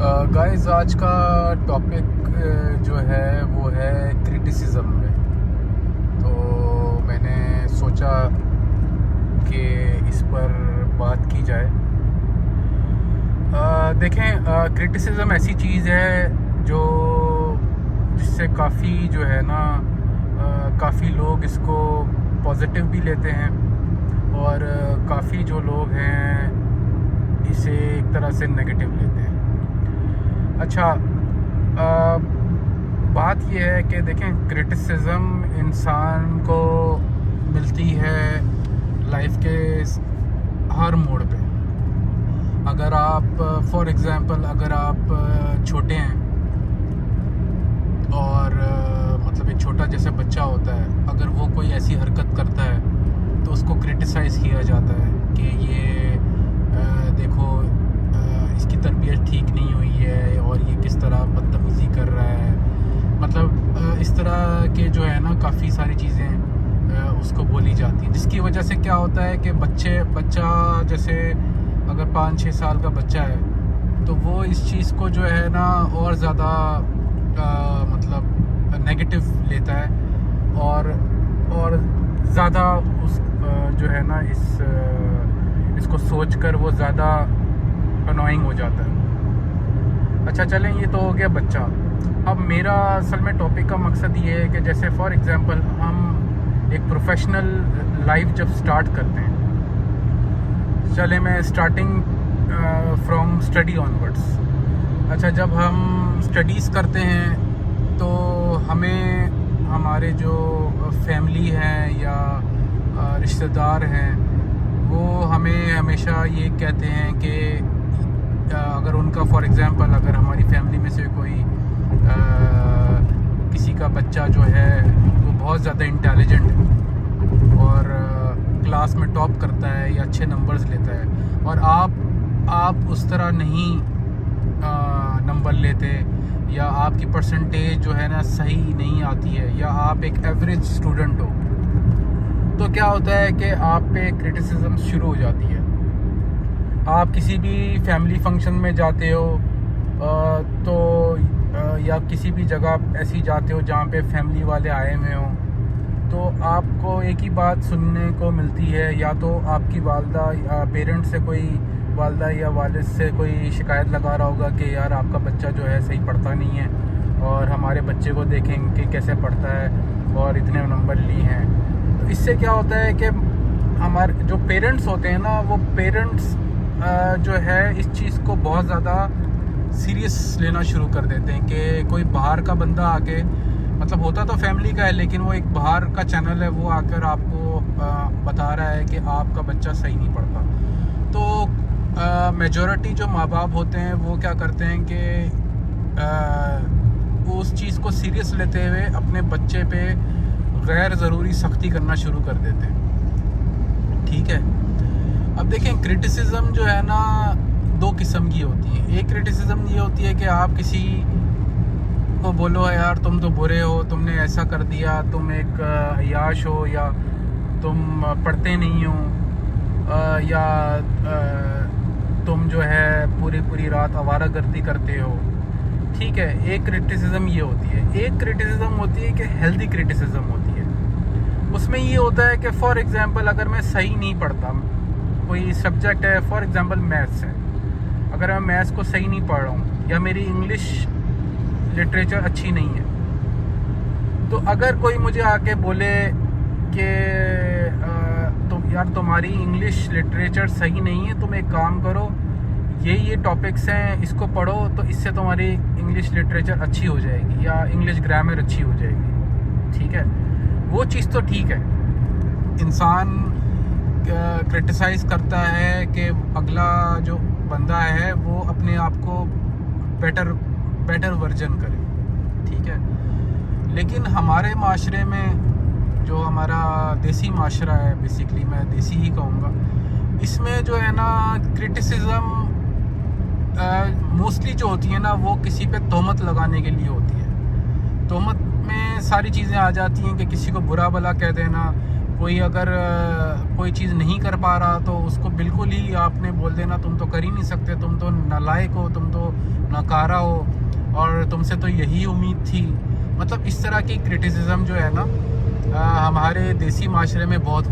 Guys आज का topic जो है वो है क्रिटिसिज्म में। तो मैंने सोचा कि इस पर बात की जाए। देखें, क्रिटिसिज्म ऐसी चीज़ है जो जिससे काफ़ी जो है ना काफ़ी लोग इसको पॉजिटिव भी लेते हैं और काफ़ी जो लोग हैं इसे एक तरह से नेगेटिव लेते हैं। अच्छा, बात यह है कि देखें, क्रिटिसिज्म इंसान को मिलती है लाइफ के हर मोड़ पे। अगर आप फॉर एग्ज़ाम्पल अगर आप छोटे हैं और मतलब एक छोटा जैसे बच्चा होता है, अगर वो कोई ऐसी हरकत करता है तो उसको क्रिटिसाइज़ किया जाता है कि ये देखो इसकी तरबियत ठीक नहीं हुई है और ये किस तरह बदतमीज़ी कर रहा है। मतलब इस तरह के जो है ना काफ़ी सारी चीज़ें उसको बोली जाती हैं, जिसकी वजह से क्या होता है कि बच्चा जैसे अगर 5-6 साल का बच्चा है तो वो इस चीज़ को जो है ना और ज़्यादा मतलब नेगेटिव लेता है और ज़्यादा उस जो है ना इसको सोचकर वो ज़्यादा अनोइंग हो जाता है। अच्छा चलें, ये तो हो गया बच्चा। अब मेरा असल में टॉपिक का मकसद ये है कि जैसे फॉर एग्ज़ाम्पल हम एक प्रोफेशनल लाइफ जब स्टार्ट करते हैं, चले मैं स्टार्टिंग फ्रॉम स्टडी ऑनवर्ड्स। अच्छा, जब हम स्टडीज़ करते हैं तो हमें हमारे जो फैमिली हैं या रिश्तेदार हैं वो हमें हमेशा ये कहते हैं कि अगर उनका फॉर एग्ज़ाम्पल अगर हमारी फैमिली में से कोई किसी का बच्चा जो है वो बहुत ज़्यादा इंटेलिजेंट है और क्लास में टॉप करता है या अच्छे नंबर्स लेता है और आप उस तरह नहीं नंबर लेते या आपकी परसेंटेज जो है ना सही नहीं आती है या आप एक एवरेज स्टूडेंट हो, तो क्या होता है कि आप पे क्रिटिसिज्म शुरू हो जाती है। आप किसी भी फैमिली फंक्शन में जाते हो तो या किसी भी जगह ऐसी जाते हो जहाँ पे फैमिली वाले आए हुए हों, तो आपको एक ही बात सुनने को मिलती है, या तो आपकी वालदा पेरेंट्स से कोई वालदा या वालिद से कोई शिकायत लगा रहा होगा कि यार आपका बच्चा जो है सही पढ़ता नहीं है और हमारे बच्चे को देखेंगे कैसे पढ़ता है और इतने नंबर लिए हैं। तो इससे क्या होता है कि हमारे जो पेरेंट्स होते हैं ना, वो पेरेंट्स जो है इस चीज़ को बहुत ज़्यादा सीरियस लेना शुरू कर देते हैं कि कोई बाहर का बंदा आके, मतलब होता तो फैमिली का है लेकिन वो एक बाहर का चैनल है, वो आकर आपको बता रहा है कि आपका बच्चा सही नहीं पढ़ता। तो मेजॉरिटी जो माँ बाप होते हैं वो क्या करते हैं कि उस चीज़ को सीरियस लेते हुए अपने बच्चे पे गैर ज़रूरी सख्ती करना शुरू कर देते हैं। ठीक है, अब देखें, क्रिटिसिज्म जो है ना दो किस्म की होती है। एक क्रिटिसिज्म ये होती है कि आप किसी को बोलो यार तुम तो बुरे हो, तुमने ऐसा कर दिया, तुम एक अय्याश हो या तुम पढ़ते नहीं हो या तुम जो है पूरी रात आवारागर्दी करते हो। ठीक है, एक क्रिटिसिज्म ये होती है। एक क्रिटिसिज्म होती है कि हेल्दी क्रिटिसिज्म होती है। उसमें ये होता है कि फॉर एग्ज़ाम्पल अगर मैं सही नहीं पढ़ता, कोई सब्जेक्ट है फॉर एग्ज़ाम्पल मैथ्स है, अगर मैं मैथ्स को सही नहीं पढ़ रहा हूँ या मेरी इंग्लिश लिटरेचर अच्छी नहीं है, तो अगर कोई मुझे आके बोले कि यार तुम्हारी इंग्लिश लिटरेचर सही नहीं है, तुम एक काम करो, ये टॉपिक्स हैं इसको पढ़ो तो इससे तुम्हारी इंग्लिश लिटरेचर अच्छी हो जाएगी या इंग्लिश ग्रामर अच्छी हो जाएगी। ठीक है, वो चीज़ तो ठीक है, इंसान क्रिटिसाइज़ करता है कि अगला जो बंदा है वो अपने आप को बेटर वर्जन करे। ठीक है, लेकिन हमारे माशरे में जो हमारा देसी माशरा है, बेसिकली मैं देसी ही कहूँगा, इसमें जो है ना क्रिटिसिज्म मोस्टली जो होती है ना वो किसी पे तोहमत लगाने के लिए होती है। तोहमत में सारी चीज़ें आ जाती हैं कि किसी को बुरा भला कह देना, कोई अगर कोई चीज़ नहीं कर पा रहा तो उसको बिल्कुल ही आपने बोल देना तुम तो कर ही नहीं सकते, तुम तो नालायक हो, तुम तो नाकारा हो, और तुमसे तो यही उम्मीद थी। मतलब इस तरह की क्रिटिसिज्म जो है ना हमारे देसी माशरे में बहुत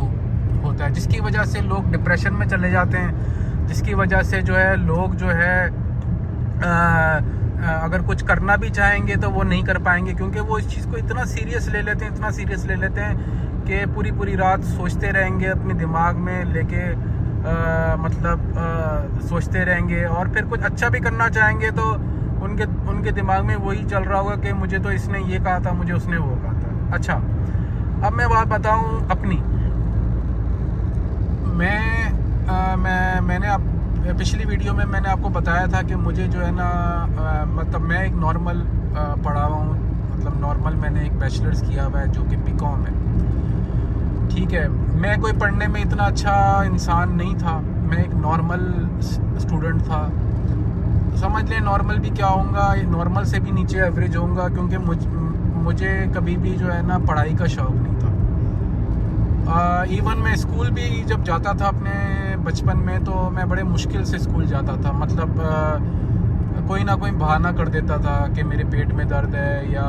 होता है, जिसकी वजह से लोग डिप्रेशन में चले जाते हैं, जिसकी वजह से जो है लोग जो है अगर कुछ करना भी चाहेंगे तो वो नहीं कर पाएंगे, क्योंकि वो इस चीज़ को इतना सीरियस ले लेते हैं, इतना सीरियस ले लेते हैं कि पूरी रात सोचते रहेंगे, अपने दिमाग में लेके सोचते रहेंगे, और फिर कुछ अच्छा भी करना चाहेंगे तो उनके दिमाग में वही चल रहा होगा कि मुझे तो इसने ये कहा था, मुझे उसने वो कहा था। अच्छा, अब मैं बात बताऊं अपनी। मैंने पिछली वीडियो में मैंने आपको बताया था कि मुझे जो है ना मतलब मैं एक नॉर्मल पढ़ा हुआ हूँ, मतलब नॉर्मल मैंने एक बैचलर्स किया हुआ है जो कि बीकॉम है, ठीक है। मैं कोई पढ़ने में इतना अच्छा इंसान नहीं था, मैं एक नॉर्मल स्टूडेंट था, समझ लें। नॉर्मल भी क्या होऊंगा, नॉर्मल से भी नीचे एवरेज होऊंगा, क्योंकि मुझे कभी भी जो है ना पढ़ाई का शौक़ नहीं था। इवन मैं स्कूल भी जब जाता था अपने बचपन में तो मैं बड़े मुश्किल से स्कूल जाता था, मतलब कोई ना कोई बहाना कर देता था कि मेरे पेट में दर्द है या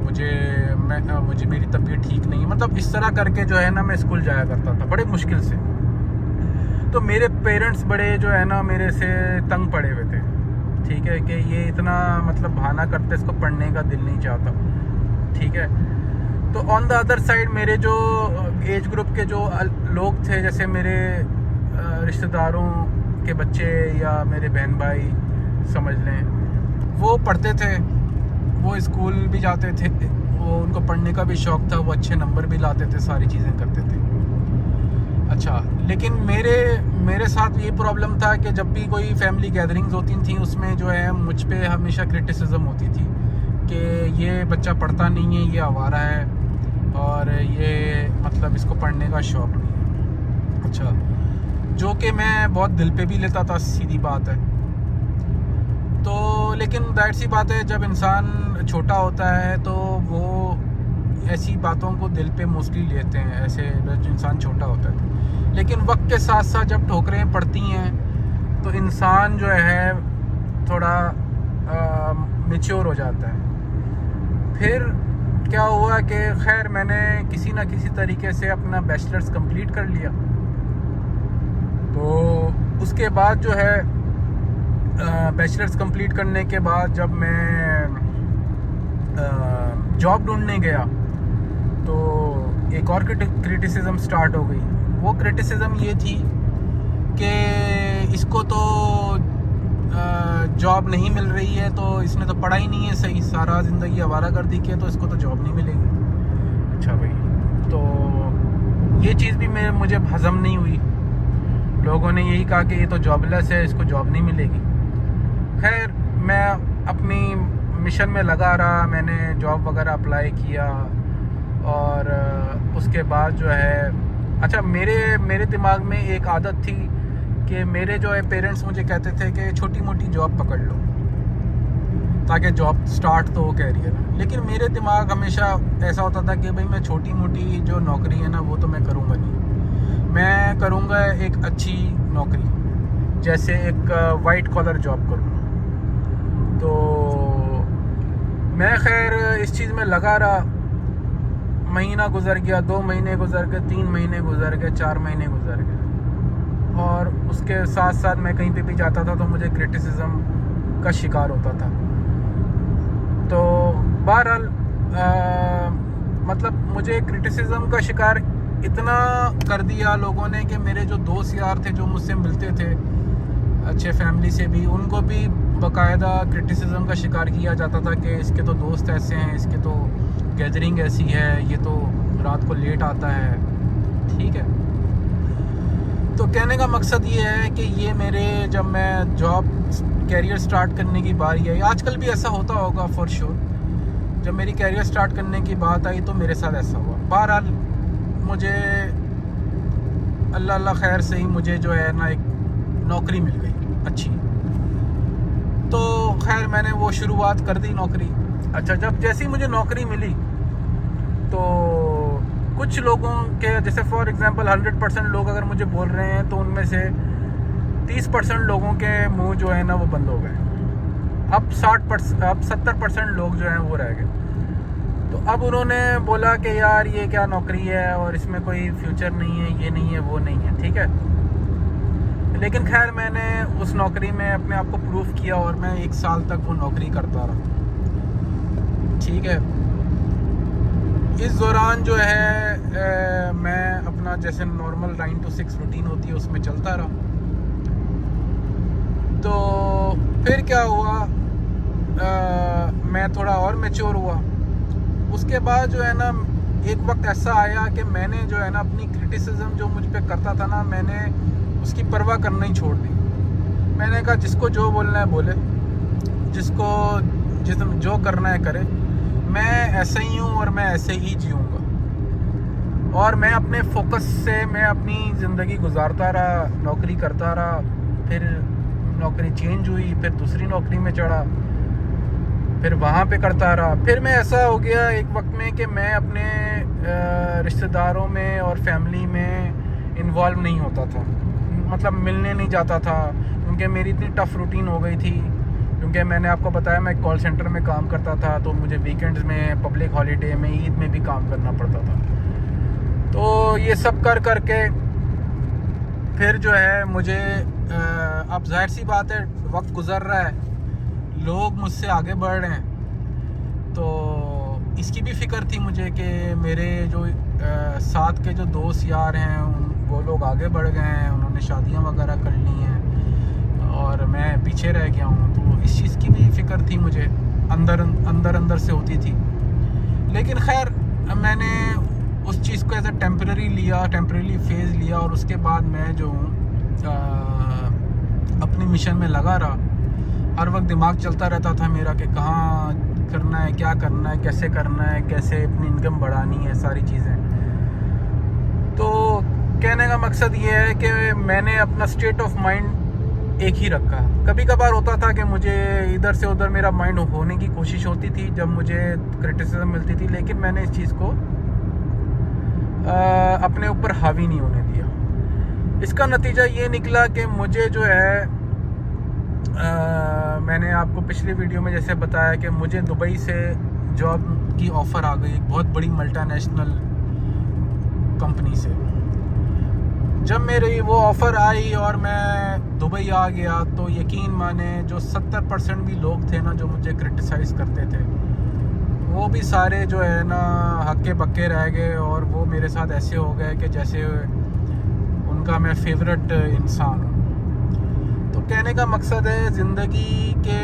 मुझे मेरी तबीयत ठीक नहीं है, मतलब इस तरह करके जो है ना मैं स्कूल जाया करता था बड़े मुश्किल से। तो मेरे पेरेंट्स बड़े जो है ना मेरे से तंग पड़े हुए थे, ठीक है, कि ये इतना मतलब बहाना करते, इसको पढ़ने का दिल नहीं चाहता, ठीक है। तो ऑन द अदर साइड मेरे जो एज ग्रुप के जो लोग थे, जैसे मेरे रिश्तेदारों के बच्चे या मेरे बहन भाई समझ लें, वो पढ़ते थे, वो स्कूल भी जाते थे, वो उनको पढ़ने का भी शौक़ था, वो अच्छे नंबर भी लाते थे, सारी चीज़ें करते थे। अच्छा, लेकिन मेरे साथ ये प्रॉब्लम था कि जब भी कोई फैमिली गैदरिंग्स होती थी उसमें जो है मुझ पे हमेशा क्रिटिसिज्म होती थी कि ये बच्चा पढ़ता नहीं है, ये आवारा है, और ये मतलब इसको पढ़ने का शौक़ नहीं है। अच्छा, जो कि मैं बहुत दिल पे भी लेता था, सीधी बात है। तो लेकिन जाहिर सी बात है, जब इंसान छोटा होता है तो वो ऐसी बातों को दिल पे मोस्टली लेते हैं, ऐसे जब इंसान छोटा होता है। लेकिन वक्त के साथ साथ जब ठोकरें पड़ती हैं तो इंसान जो है थोड़ा मैच्योर हो जाता है। फिर क्या हुआ कि खैर मैंने किसी ना किसी तरीके से अपना बैचलर्स कंप्लीट कर लिया। तो उसके बाद जो है बैचलर्स कंप्लीट करने के बाद जब मैं जॉब ढूंढने गया तो एक और क्रिटिसिज्म स्टार्ट हो गई। वो क्रिटिसिज्म ये थी कि इसको तो जॉब नहीं मिल रही है, तो इसने तो पढ़ा ही नहीं है सही, सारा ज़िंदगी आवारागर्दी की है, तो इसको तो जॉब नहीं मिलेगी। अच्छा भाई, तो ये चीज़ भी मुझे हज़म नहीं हुई। लोगों ने यही कहा कि ये तो जॉबलेस है, इसको जॉब नहीं मिलेगी। खैर मैं अपनी मिशन में लगा रहा, मैंने जॉब वगैरह अप्लाई किया, और उसके बाद जो है अच्छा मेरे दिमाग में एक आदत थी कि मेरे जो है पेरेंट्स मुझे कहते थे कि छोटी मोटी जॉब पकड़ लो ताकि जॉब स्टार्ट तो हो कैरियर। लेकिन मेरे दिमाग हमेशा ऐसा होता था कि भाई मैं छोटी मोटी जो नौकरी है ना वो तो मैं करूँगा नहीं, मैं करूँगा एक अच्छी नौकरी, जैसे एक वाइट कॉलर जॉब करूँगा। तो मैं खैर इस चीज़ में लगा रहा, महीना गुजर गया, 2 महीने गुजर गए, 3 महीने गुजर गए, 4 महीने गुजर गए, और उसके साथ साथ मैं कहीं पे भी जाता था तो मुझे क्रिटिसिज्म का शिकार होता था। तो बहरहाल मतलब मुझे क्रिटिसिज्म का शिकार इतना कर दिया लोगों ने कि मेरे जो दोस्त यार थे जो मुझसे मिलते थे, अच्छे फैमिली से भी, उनको भी बाकायदा क्रिटिसिज्म का शिकार किया जाता था कि इसके तो दोस्त ऐसे हैं, इसके तो गैदरिंग ऐसी है, ये तो रात को लेट आता है, ठीक है। तो कहने का मकसद ये है कि ये मेरे जब मैं जॉब कैरियर स्टार्ट करने की बारी आई, आजकल भी ऐसा होता होगा फॉर श्योर, जब मेरी कैरियर स्टार्ट करने की बात आई तो मेरे साथ ऐसा हुआ। बहरहाल मुझे अल्लाह खैर से ही मुझे जो है ना एक नौकरी मिल गई अच्छी। तो खैर मैंने वो शुरुआत कर दी नौकरी। अच्छा, जब जैसे ही मुझे नौकरी मिली तो कुछ लोगों के, जैसे फॉर एग्जांपल 100% लोग अगर मुझे बोल रहे हैं तो उनमें से 30% लोगों के मुंह जो है ना वो बंद हो गए। अब 70% लोग जो हैं वो रह गए। तो अब उन्होंने बोला कि यार ये क्या नौकरी है और इसमें कोई फ्यूचर नहीं है, ये नहीं है, वो नहीं है, ठीक है। लेकिन खैर मैंने उस नौकरी में अपने आप को प्रूव किया और मैं 1 साल तक वो नौकरी करता रहा, ठीक है। इस दौरान जो है मैं अपना जैसे नॉर्मल 9 to 6 रूटीन होती है उसमें चलता रहा। तो फिर क्या हुआ, मैं थोड़ा और मैच्योर हुआ। उसके बाद जो है ना एक वक्त ऐसा आया कि मैंने जो है ना अपनी क्रिटिसिज्म जो मुझ पे करता था ना, मैंने उसकी परवाह करना ही छोड़ दी। मैंने कहा जिसको जो बोलना है बोले, जिसको जो करना है करे, मैं ऐसा ही हूँ और मैं ऐसे ही जीऊँगा। और मैं अपने फोकस से मैं अपनी ज़िंदगी गुजारता रहा, नौकरी करता रहा। फिर नौकरी चेंज हुई, फिर दूसरी नौकरी में चढ़ा, फिर वहाँ पे करता रहा। फिर मैं ऐसा हो गया एक वक्त में कि मैं अपने रिश्तेदारों में और फैमिली में इन्वॉल्व नहीं होता था, मतलब मिलने नहीं जाता था, क्योंकि मेरी इतनी टफ़ रूटीन हो गई थी। क्योंकि मैंने आपको बताया मैं कॉल सेंटर में काम करता था, तो मुझे वीकेंड्स में, पब्लिक हॉलीडे में, ईद में भी काम करना पड़ता था। तो ये सब कर के फिर जो है मुझे अब जाहिर सी बात है वक्त गुज़र रहा है, लोग मुझसे आगे बढ़ रहे हैं, तो इसकी भी फ़िक्र थी मुझे कि मेरे जो साथ के जो दोस्त यार हैं वो लोग आगे बढ़ गए हैं, उन्होंने शादियां वगैरह कर ली हैं और मैं पीछे रह गया हूँ। तो इस चीज़ की भी फ़िक्र थी मुझे, अंदर से होती थी। लेकिन खैर मैंने उस चीज़ को एज ए टेम्परेरी फेज़ लिया और उसके बाद मैं जो हूँ अपने मिशन में लगा रहा। हर वक्त दिमाग चलता रहता था मेरा कि कहाँ करना है, क्या करना है, कैसे करना है, कैसे अपनी इनकम बढ़ानी है, सारी चीज़ें। तो कहने का मकसद ये है कि मैंने अपना स्टेट ऑफ माइंड एक ही रखा। कभी कभार होता था कि मुझे इधर से उधर मेरा माइंड होने की कोशिश होती थी जब मुझे क्रिटिसिज्म मिलती थी, लेकिन मैंने इस चीज़ को अपने ऊपर हावी नहीं होने दिया। इसका नतीजा ये निकला कि मुझे जो है मैंने आपको पिछली वीडियो में जैसे बताया कि मुझे दुबई से जॉब की ऑफ़र आ गई, एक बहुत बड़ी मल्टीनेशनल कंपनी से। जब मेरी वो ऑफ़र आई और मैं दुबई आ गया तो यकीन माने जो 70% भी लोग थे ना जो मुझे क्रिटिसाइज़ करते थे, वो भी सारे जो है ना हक्के बक्के रह गए और वो मेरे साथ ऐसे हो गए कि जैसे उनका मैं फेवरेट इंसान हूँ। तो कहने का मकसद है ज़िंदगी के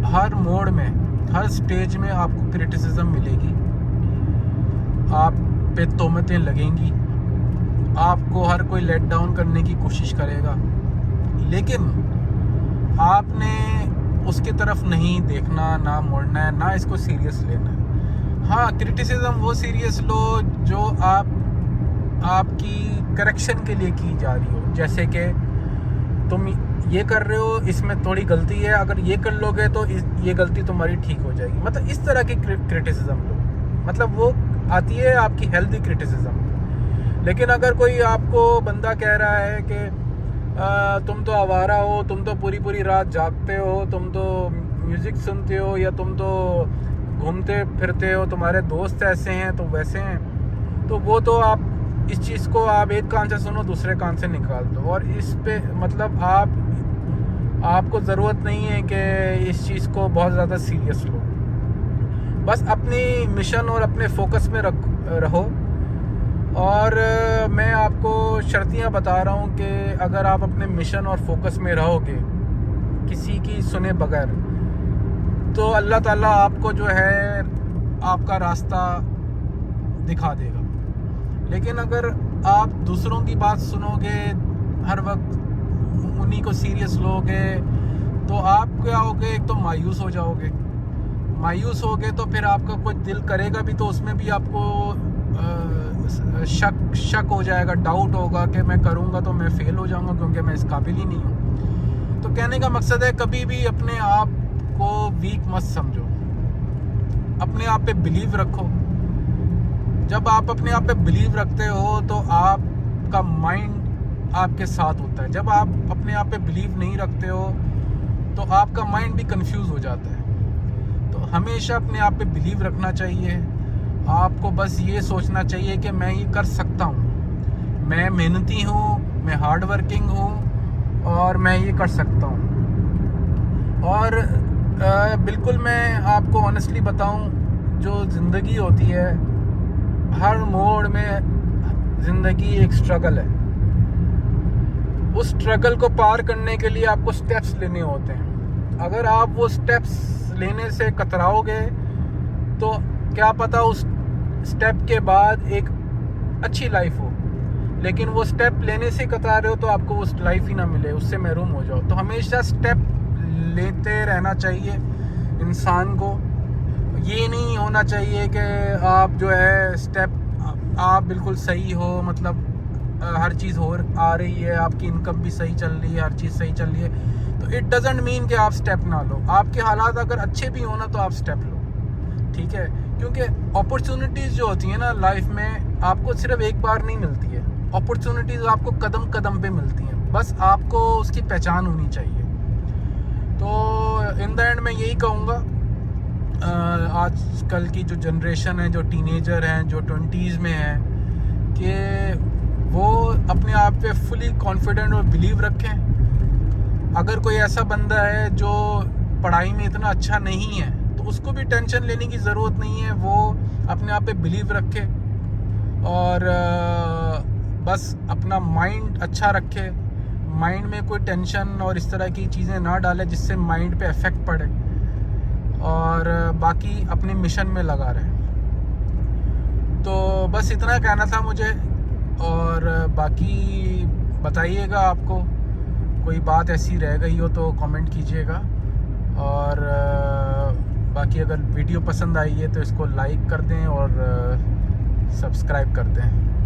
हर मोड़ में, हर स्टेज में आपको क्रिटिसिज्म मिलेगी, आप पे तोहमतें लगेंगी, आपको हर कोई लेट डाउन करने की कोशिश करेगा, लेकिन आपने उसकी तरफ नहीं देखना, ना मोड़ना है, ना इसको सीरियस लेना है। हाँ, क्रिटिसिज्म वो सीरियस लो जो आपकी करेक्शन के लिए की जा रही हो। जैसे कि तुम ये कर रहे हो, इसमें थोड़ी गलती है, अगर ये कर लोगे तो ये गलती तुम्हारी ठीक हो जाएगी। मतलब इस तरह की क्रिटिसिज्म लो, मतलब वो आती है आपकी हेल्दी क्रिटिसिज्म। लेकिन अगर कोई आपको बंदा कह रहा है कि तुम तो आवारा हो, तुम तो पूरी रात जागते हो, तुम तो म्यूज़िक सुनते हो, या तुम तो घूमते फिरते हो, तुम्हारे दोस्त ऐसे हैं तो वैसे हैं, तो वो तो आप इस चीज़ को आप एक कान से सुनो, दूसरे कान से निकाल दो। और इस पे मतलब आपको ज़रूरत नहीं है कि इस चीज़ को बहुत ज़्यादा सीरियस लो। बस अपनी मिशन और अपने फोकस में रहो। और मैं आपको शर्तियाँ बता रहा हूँ कि अगर आप अपने मिशन और फोकस में रहोगे किसी की सुने बगैर, तो अल्लाह ताला आपको जो है आपका रास्ता दिखा देगा। लेकिन अगर आप दूसरों की बात सुनोगे, हर वक्त उन्हीं को सीरियस लोगे, तो आप क्या होगे, एक तो मायूस हो जाओगे। मायूस होगे तो फिर आपका कोई दिल करेगा भी तो उसमें भी आपको शक हो जाएगा, डाउट होगा कि मैं करूँगा तो मैं फेल हो जाऊँगा क्योंकि मैं इस काबिल ही नहीं हूँ। तो कहने का मकसद है कभी भी अपने आप को वीक मत समझो, अपने आप पे बिलीव रखो। जब आप अपने आप पे बिलीव रखते हो तो आपका माइंड आपके साथ होता है। जब आप अपने आप पे बिलीव नहीं रखते हो तो आपका माइंड भी कंफ्यूज हो जाता है। तो हमेशा अपने आप पे बिलीव रखना चाहिए। आपको बस ये सोचना चाहिए कि मैं ये कर सकता हूँ, मैं मेहनती हूँ, मैं हार्ड वर्किंग हूँ और मैं ये कर सकता हूँ। और बिल्कुल मैं आपको ऑनेस्टली बताऊँ, जो ज़िंदगी होती है, हर मोड़ में ज़िंदगी एक स्ट्रगल है। उस स्ट्रगल को पार करने के लिए आपको स्टेप्स लेने होते हैं। अगर आप वो स्टेप्स लेने से कतराओगे तो क्या पता उस स्टेप के बाद एक अच्छी लाइफ हो, लेकिन वो स्टेप लेने से कतरा रहे हो तो आपको उस लाइफ ही ना मिले, उससे महरूम हो जाओ। तो हमेशा स्टेप लेते रहना चाहिए इंसान को। ये नहीं होना चाहिए कि आप जो है स्टेप आप बिल्कुल सही हो, मतलब हर चीज़ हो आ रही है, आपकी इनकम भी सही चल रही है, हर चीज़ सही चल रही है, तो इट डजेंट मीन कि आप स्टेप ना लो। आपके हालात अगर अच्छे भी हो ना तो आप स्टेप लो, ठीक है। क्योंकि अपॉर्चुनिटीज़ जो होती हैं ना लाइफ में, आपको सिर्फ एक बार नहीं मिलती है। अपॉर्चुनिटीज़ आपको कदम कदम पे मिलती हैं, बस आपको उसकी पहचान होनी चाहिए। तो इन द एंड मैं यही कहूँगा, आजकल की जो जनरेशन है, जो टीनेजर हैं, जो 20s में हैं, कि वो अपने आप पे फुली कॉन्फिडेंट और बिलीव रखें। अगर कोई ऐसा बंदा है जो पढ़ाई में इतना अच्छा नहीं है तो उसको भी टेंशन लेने की ज़रूरत नहीं है। वो अपने आप पे बिलीव रखे और बस अपना माइंड अच्छा रखे, माइंड में कोई टेंशन और इस तरह की चीज़ें ना डाले जिससे माइंड पे इफ़ेक्ट पड़े, और बाकी अपने मिशन में लगा रहे। तो बस इतना कहना था मुझे, और बाकी बताइएगा, आपको कोई बात ऐसी रह गई हो तो कमेंट कीजिएगा। और बाकी अगर वीडियो पसंद आई है तो इसको लाइक कर दें और सब्सक्राइब कर दें।